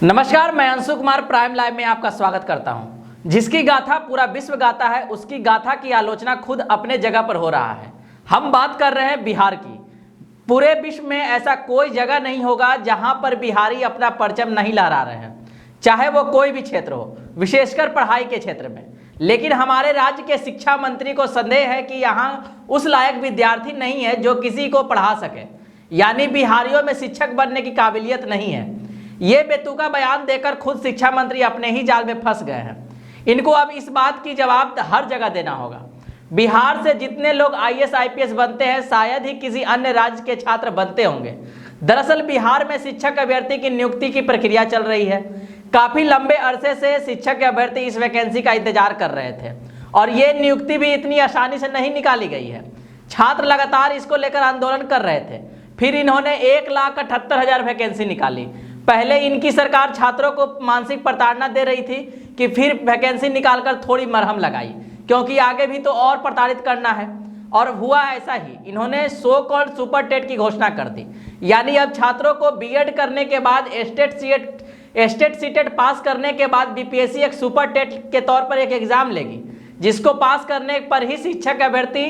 नमस्कार, मैं Anshu Kumar prime live में आपका स्वागत करता हूं। जिसकी गाथा पूरा विश्व गाता है, उसकी गाथा की आलोचना खुद अपने जगह पर हो रहा है। हम बात कर रहे हैं बिहार की। पूरे विश्व में ऐसा कोई जगह नहीं होगा जहां पर बिहारी अपना परचम नहीं लहरा रहे हैं, चाहे वो कोई भी क्षेत्र हो, विशेषकर पढ़ाई के क्षेत्र में। लेकिन हमारे राज्य के शिक्षा मंत्री को संदेह है कि यहाँ उस लायक विद्यार्थी नहीं है जो किसी को पढ़ा सके, यानी बिहारियों में शिक्षक बनने की काबिलियत नहीं है। ये बेतुका बयान देकर खुद शिक्षा मंत्री अपने ही जाल में फंस गए हैं। इनको अब इस बात की जवाब हर जगह देना होगा। बिहार से जितने लोग आईएएस आईपीएस बनते हैं, शायद ही किसी अन्य राज्य के छात्र बनते होंगे। दरअसल बिहार में शिक्षक अभ्यर्थी की नियुक्ति की प्रक्रिया चल रही है। काफी लंबे अरसे से शिक्षक अभ्यर्थी इस वैकेंसी का इंतजार कर रहे थे और ये नियुक्ति भी इतनी आसानी से नहीं निकाली गई है। छात्र लगातार इसको लेकर आंदोलन कर रहे थे। फिर इन्होंने 1,78,000 वैकेंसी निकाली। पहले इनकी सरकार छात्रों को मानसिक प्रताड़ना दे रही थी कि फिर वैकेंसी निकालकर थोड़ी मरहम लगाई, क्योंकि आगे भी तो और प्रताड़ित करना है। और हुआ ऐसा ही, इन्होंने सो कॉल्ड सुपर टेट की घोषणा कर दी। यानी अब छात्रों को बीएड करने के बाद स्टेट सीटेट पास करने के बाद बीपीएससी एक सुपर टेट के तौर पर एक एग्जाम लेगी, जिसको पास करने पर ही शिक्षक अभ्यर्थी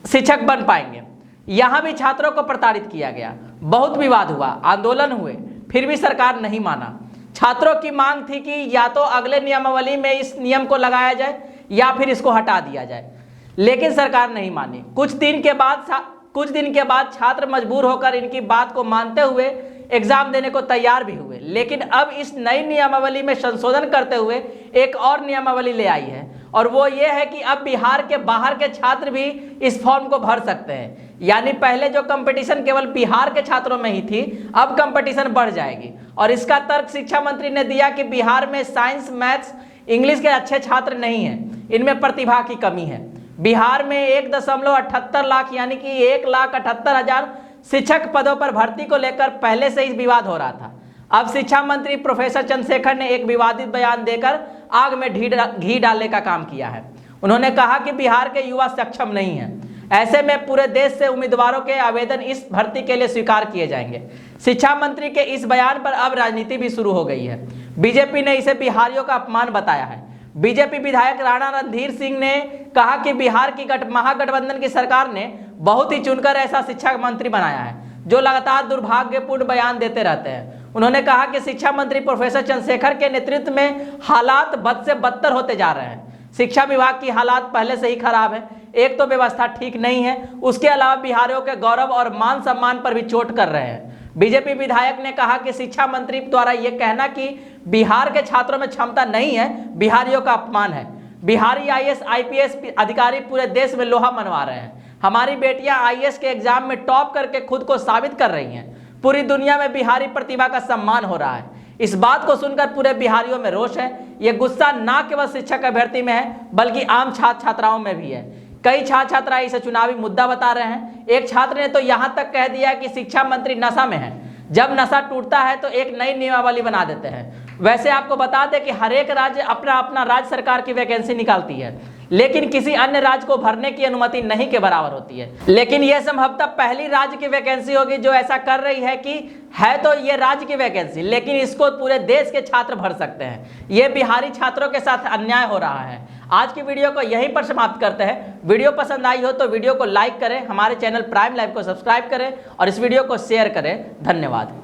शिक्षक बन पाएंगे। यहाँ भी छात्रों को प्रताड़ित किया गया, बहुत विवाद हुआ, आंदोलन हुए, फिर भी सरकार नहीं माना। छात्रों की मांग थी कि या तो अगले नियमावली में इस नियम को लगाया जाए या फिर इसको हटा दिया जाए, लेकिन सरकार नहीं मानी। कुछ दिन के बाद छात्र मजबूर होकर इनकी बात को मानते हुए एग्जाम देने को तैयार भी हुए। लेकिन अब इस नई नियमावली में संशोधन करते हुए एक और नियमावली ले आई है, और वो ये है कि अब बिहार के बाहर के छात्र भी इस फॉर्म को भर सकते हैं। यानी पहले जो कंपटीशन केवल बिहार के छात्रों में ही थी, अब कंपटीशन बढ़ जाएगी। और इसका तर्क शिक्षा मंत्री ने दिया कि बिहार में साइंस, मैथ्स, इंग्लिश के अच्छे छात्र नहीं हैं, इनमें प्रतिभा की कमी है। बिहार में 1.78 लाख यानी कि 1,78,000 शिक्षक पदों पर भर्ती को लेकर पहले से ही विवाद हो रहा था। अब शिक्षा मंत्री प्रोफेसर चंद्रशेखर ने एक विवादित बयान देकर आग में घी डालने का काम किया है। उन्होंने कहा कि बिहार के युवा सक्षम नहीं हैं, ऐसे में पूरे देश से उम्मीदवारों के आवेदन इस भर्ती के लिए स्वीकार किए जाएंगे। शिक्षा मंत्री के इस बयान पर अब राजनीति भी शुरू हो गई है। बीजेपी ने इसे बिहारियों का अपमान बताया है। बीजेपी विधायक राणा रणधीर सिंह ने कहा कि बिहार की महागठबंधन की सरकार ने बहुत ही चुनकर ऐसा शिक्षा मंत्री बनाया है जो लगातार दुर्भाग्यपूर्ण बयान देते रहते हैं। उन्होंने कहा कि शिक्षा मंत्री प्रोफेसर चंद्रशेखर के नेतृत्व में हालात बद से बदतर होते जा रहे हैं। शिक्षा विभाग की हालात पहले से ही खराब है। एक तो व्यवस्था ठीक नहीं है, उसके अलावा बिहारियों के गौरव और मान सम्मान पर भी चोट कर रहे हैं। बीजेपी विधायक ने कहा कि शिक्षा मंत्री द्वारा यह कहना कि बिहार के छात्रों में क्षमता नहीं है, बिहारियों का अपमान है। बिहारी आईएएस आईपीएस अधिकारी पूरे देश में लोहा मनवा रहे हैं। हमारी बेटियां आईएएस के एग्जाम में टॉप करके खुद को साबित कर रही हैं। पूरी दुनिया में बिहारी प्रतिभा का सम्मान हो रहा है। इस बात को सुनकर पूरे बिहारियों में रोष है। ये गुस्सा न केवल शिक्षक अभ्यर्थी में है, बल्कि आम छात्र छात्राओं में भी है। कई छात्र छात्रा इसे चुनावी मुद्दा बता रहे हैं। एक छात्र ने तो यहाँ तक कह दिया कि शिक्षा मंत्री नशा में है। जब नशा टूटता है तो एक नई नियमावली बना देते हैं। वैसे आपको बता दें कि हर एक राज्य अपना अपना राज्य सरकार की वैकेंसी निकालती है, लेकिन किसी अन्य राज्य को भरने की अनुमति नहीं के बराबर होती है। लेकिन यह संभवतः पहली राज्य की वैकेंसी होगी जो ऐसा कर रही है कि है तो ये राज्य की वैकेंसी, लेकिन इसको पूरे देश के छात्र भर सकते हैं। ये बिहारी छात्रों के साथ अन्याय हो रहा है। आज की वीडियो को यहीं पर समाप्त करते हैं। वीडियो पसंद आई हो तो वीडियो को लाइक करें, हमारे चैनल प्राइम लाइव को सब्सक्राइब करें और इस वीडियो को शेयर करें। धन्यवाद।